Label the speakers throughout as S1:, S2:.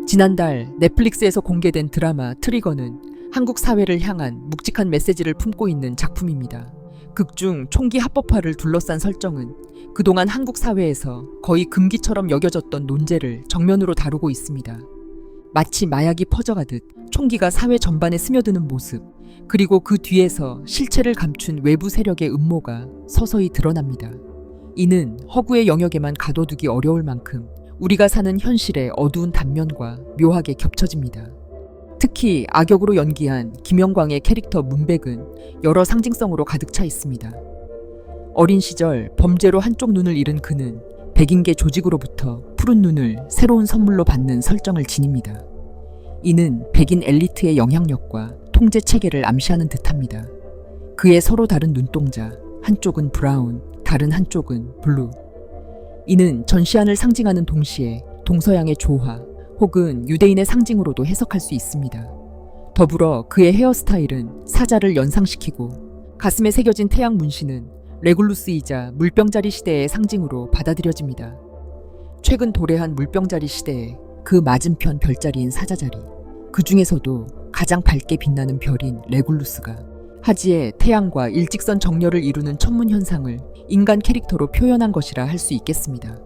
S1: 지난달 넷플릭스에서 공개된 드라마 트리거는 한국 사회를 향한 묵직한 메시지를 품고 있는 작품입니다. 극중 총기 합법화를 둘러싼 설정은 그동안 한국 사회에서 거의 금기처럼 여겨졌던 논제를 정면으로 다루고 있습니다. 마치 마약이 퍼져가듯 총기가 사회 전반에 스며드는 모습, 그리고 그 뒤에서 실체를 감춘 외부 세력의 음모가 서서히 드러납니다. 이는 허구의 영역에만 가둬두기 어려울 만큼 우리가 사는 현실의 어두운 단면과 묘하게 겹쳐집니다. 특히 악역으로 연기한 김영광의 캐릭터 문백은 여러 상징성으로 가득 차 있습니다. 어린 시절 범죄로 한쪽 눈을 잃은 그는 백인계 조직으로부터 푸른 눈을 새로운 선물로 받는 설정을 지닙니다. 이는 백인 엘리트의 영향력과 통제 체계를 암시하는 듯합니다. 그의 서로 다른 눈동자, 한쪽은 브라운, 다른 한쪽은 블루. 이는 전시안을 상징하는 동시에 동서양의 조화 혹은 유대인의 상징으로도 해석할 수 있습니다. 더불어 그의 헤어스타일은 사자를 연상시키고 가슴에 새겨진 태양 문신은 레굴루스이자 물병자리 시대의 상징으로 받아들여집니다. 최근 도래한 물병자리 시대에 그 맞은편 별자리인 사자자리, 그 중에서도 가장 밝게 빛나는 별인 레굴루스가 하지의 태양과 일직선 정렬을 이루는 천문 현상을 인간 캐릭터로 표현한 것이라 할 수 있겠습니다.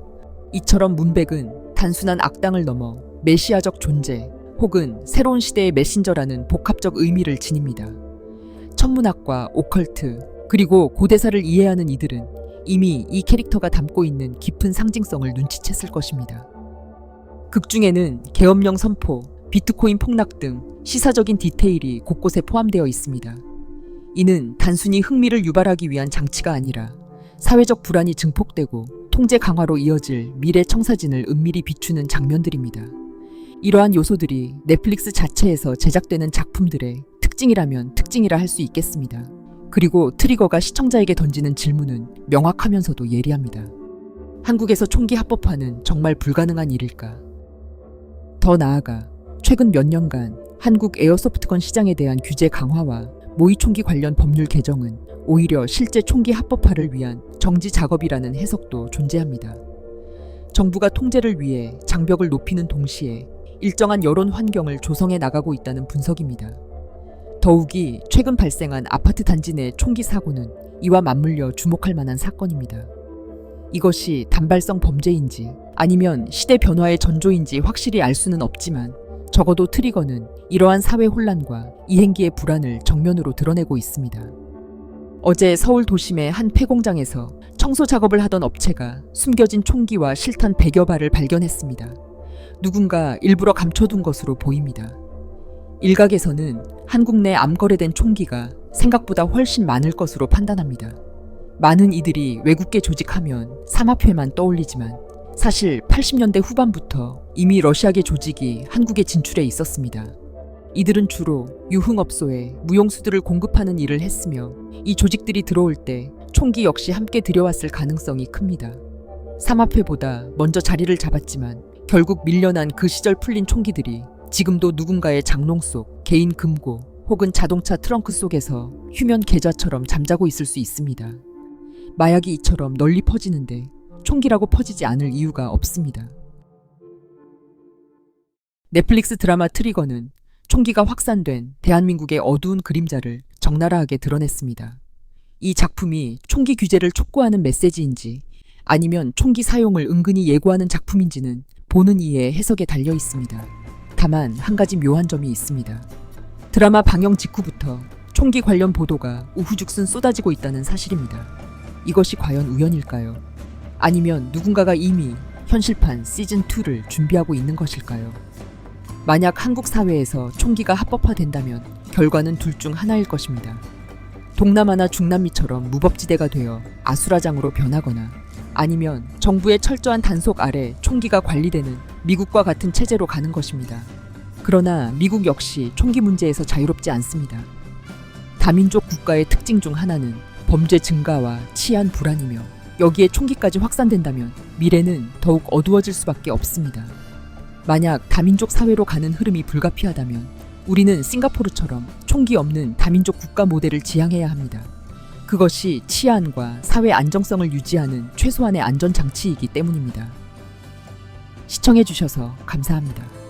S1: 이처럼 문백은 단순한 악당을 넘어 메시아적 존재 혹은 새로운 시대의 메신저라는 복합적 의미를 지닙니다. 천문학과 오컬트 그리고 고대사를 이해하는 이들은 이미 이 캐릭터가 담고 있는 깊은 상징성을 눈치챘을 것입니다. 극중에는 계엄령 선포, 비트코인 폭락 등 시사적인 디테일이 곳곳에 포함되어 있습니다. 이는 단순히 흥미를 유발하기 위한 장치가 아니라 사회적 불안이 증폭되고 통제 강화로 이어질 미래 청사진을 은밀히 비추는 장면들입니다. 이러한 요소들이 넷플릭스 자체에서 제작되는 작품들의 특징이라면 특징이라 할 수 있겠습니다. 그리고 트리거가 시청자에게 던지는 질문은 명확하면서도 예리합니다. 한국에서 총기 합법화는 정말 불가능한 일일까? 더 나아가 최근 몇 년간 한국 에어소프트건 시장에 대한 규제 강화와 모의총기 관련 법률 개정은 오히려 실제 총기 합법화를 위한 정지 작업이라는 해석도 존재합니다. 정부가 통제를 위해 장벽을 높이는 동시에 일정한 여론 환경을 조성해 나가고 있다는 분석입니다. 더욱이 최근 발생한 아파트 단지 내 총기 사고는 이와 맞물려 주목할 만한 사건입니다. 이것이 단발성 범죄인지 아니면 시대 변화의 전조인지 확실히 알 수는 없지만 적어도 트리거는 이러한 사회 혼란과 이 행기의 불안을 정면으로 드러내고 있습니다. 어제 서울 도심의 한 폐공장에서 청소 작업을 하던 업체가 숨겨진 총기와 실탄 100여 발을 발견했습니다. 누군가 일부러 감춰둔 것으로 보입니다. 일각에서는 한국 내 암거래된 총기가 생각보다 훨씬 많을 것으로 판단합니다. 많은 이들이 외국계 조직하면 삼합회만 떠올리지만 사실 80년대 후반부터 이미 러시아계 조직이 한국에 진출해 있었습니다. 이들은 주로 유흥업소에 무용수들을 공급하는 일을 했으며 이 조직들이 들어올 때 총기 역시 함께 들여왔을 가능성이 큽니다. 삼합회보다 먼저 자리를 잡았지만 결국 밀려난 그 시절 풀린 총기들이 지금도 누군가의 장롱 속, 개인 금고 혹은 자동차 트렁크 속에서 휴면 계좌처럼 잠자고 있을 수 있습니다. 마약이 이처럼 널리 퍼지는데 총기라고 퍼지지 않을 이유가 없습니다. 넷플릭스 드라마 트리거는 총기가 확산된 대한민국의 어두운 그림자를 적나라하게 드러냈습니다. 이 작품이 총기 규제를 촉구하는 메시지인지 아니면 총기 사용을 은근히 예고하는 작품인지는 보는 이의 해석에 달려 있습니다. 다만 한 가지 묘한 점이 있습니다. 드라마 방영 직후부터 총기 관련 보도가 우후죽순 쏟아지고 있다는 사실입니다. 이것이 과연 우연일까요? 아니면 누군가가 이미 현실판 시즌2를 준비하고 있는 것일까요? 만약 한국 사회에서 총기가 합법화된다면 결과는 둘 중 하나일 것입니다. 동남아나 중남미처럼 무법지대가 되어 아수라장으로 변하거나 아니면 정부의 철저한 단속 아래 총기가 관리되는 미국과 같은 체제로 가는 것입니다. 그러나 미국 역시 총기 문제에서 자유롭지 않습니다. 다민족 국가의 특징 중 하나는 범죄 증가와 치안 불안이며 여기에 총기까지 확산된다면 미래는 더욱 어두워질 수밖에 없습니다. 만약 다민족 사회로 가는 흐름이 불가피하다면 우리는 싱가포르처럼 총기 없는 다민족 국가 모델을 지향해야 합니다. 그것이 치안과 사회 안정성을 유지하는 최소한의 안전장치이기 때문입니다. 시청해주셔서 감사합니다.